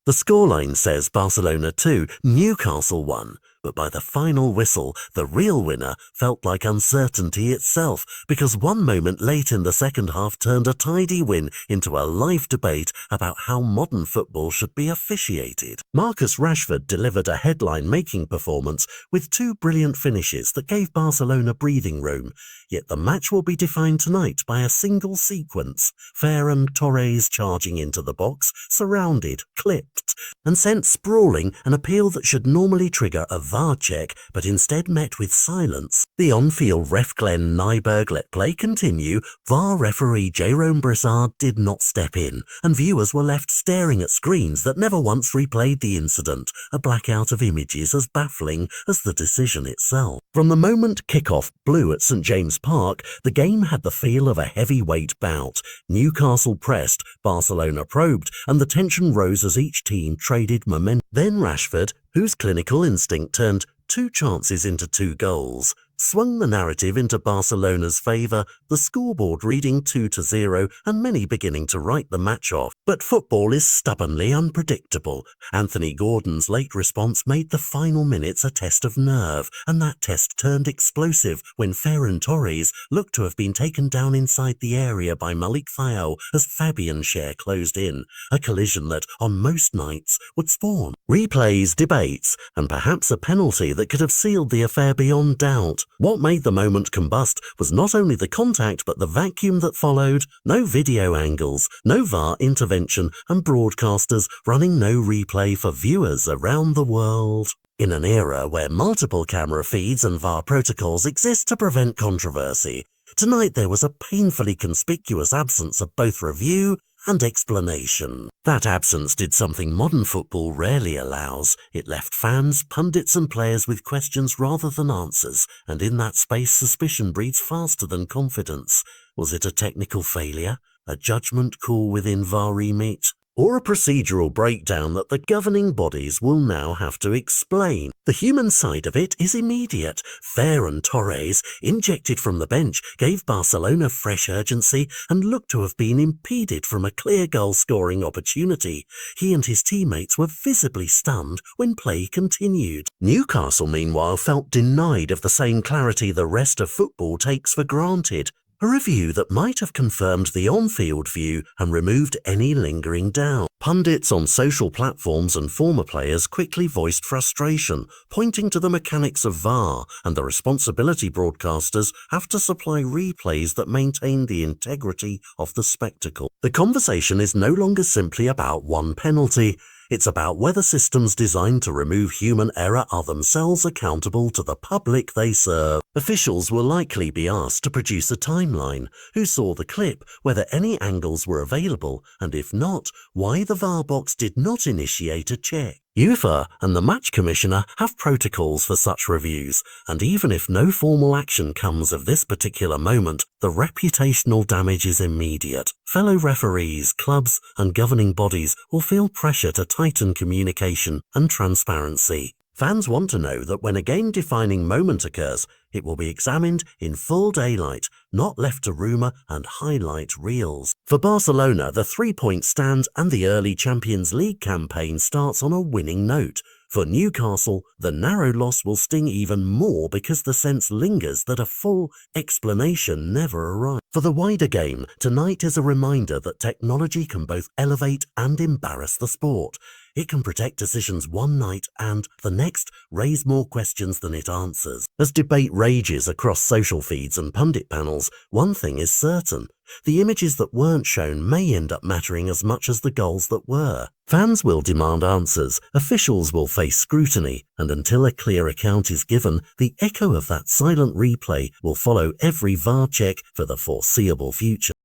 The scoreline says Barcelona 2, Newcastle 1, but by the final whistle, the real winner felt like uncertainty itself, because one moment late in the second half turned a tidy win into a live debate about how modern football should be officiated. Marcus Rashford delivered a headline-making performance with two brilliant finishes that gave Barcelona breathing room, yet the match will be defined tonight by a single sequence: Ferran Torres charging into the box, surrounded, clipped, and sent sprawling, an appeal that should normally trigger a VAR check, but instead met with silence. The on-field ref Glenn Nyberg let play continue. VAR referee Jérôme Brissard did not step in, and viewers were left staring at screens that never once replayed the incident, a blackout of images as baffling as the decision itself. From the moment kickoff blew at St James Park, the game had the feel of a heavyweight bout. Newcastle pressed, Barcelona probed, and the tension rose as each team traded momentum. Then Rashford, whose clinical instinct turned two chances into two goals, swung the narrative into Barcelona's favour, the scoreboard reading 2-0 and many beginning to write the match off. But football is stubbornly unpredictable. Anthony Gordon's late response made the final minutes a test of nerve, and that test turned explosive when Ferran Torres looked to have been taken down inside the area by Malik Thiaw as Fabian Schär closed in, a collision that, on most nights, would spawn replays, debates, and perhaps a penalty that could have sealed the affair beyond doubt. What made the moment combust was not only the contact but the vacuum that followed: no video angles, no VAR intervention, and broadcasters running no replay for viewers around the world. In an era where multiple camera feeds and VAR protocols exist to prevent controversy, tonight there was a painfully conspicuous absence of both review and explanation. That absence did something modern football rarely allows. It left fans, pundits and players with questions rather than answers, and in that space suspicion breeds faster than confidence. Was it a technical failure? A judgment call within VAR remit? Or a procedural breakdown that the governing bodies will now have to explain? The human side of it is immediate. Ferran Torres, injected from the bench, gave Barcelona fresh urgency and looked to have been impeded from a clear goal-scoring opportunity. He and his teammates were visibly stunned when play continued. Newcastle, meanwhile, felt denied of the same clarity the rest of football takes for granted. A review that might have confirmed the on-field view and removed any lingering doubt. Pundits on social platforms and former players quickly voiced frustration, pointing to the mechanics of VAR and the responsibility broadcasters have to supply replays that maintain the integrity of the spectacle. The conversation is no longer simply about one penalty. It's about whether systems designed to remove human error are themselves accountable to the public they serve. Officials will likely be asked to produce a timeline: who saw the clip, whether any angles were available, and if not, why the VAR box did not initiate a check. UEFA and the match commissioner have protocols for such reviews, and even if no formal action comes of this particular moment, the reputational damage is immediate. Fellow referees, clubs, and governing bodies will feel pressure to tighten communication and transparency. Fans want to know that when a game-defining moment occurs, it will be examined in full daylight, not left to rumour and highlight reels. For Barcelona, the three-point stand and the early Champions League campaign starts on a winning note. For Newcastle, the narrow loss will sting even more because the sense lingers that a full explanation never arrives. For the wider game, tonight is a reminder that technology can both elevate and embarrass the sport. It can protect decisions one night and, the next, raise more questions than it answers. As debate rages across social feeds and pundit panels, one thing is certain: the images that weren't shown may end up mattering as much as the goals that were. Fans will demand answers, officials will face scrutiny, and until a clear account is given, the echo of that silent replay will follow every VAR check for the foreseeable future.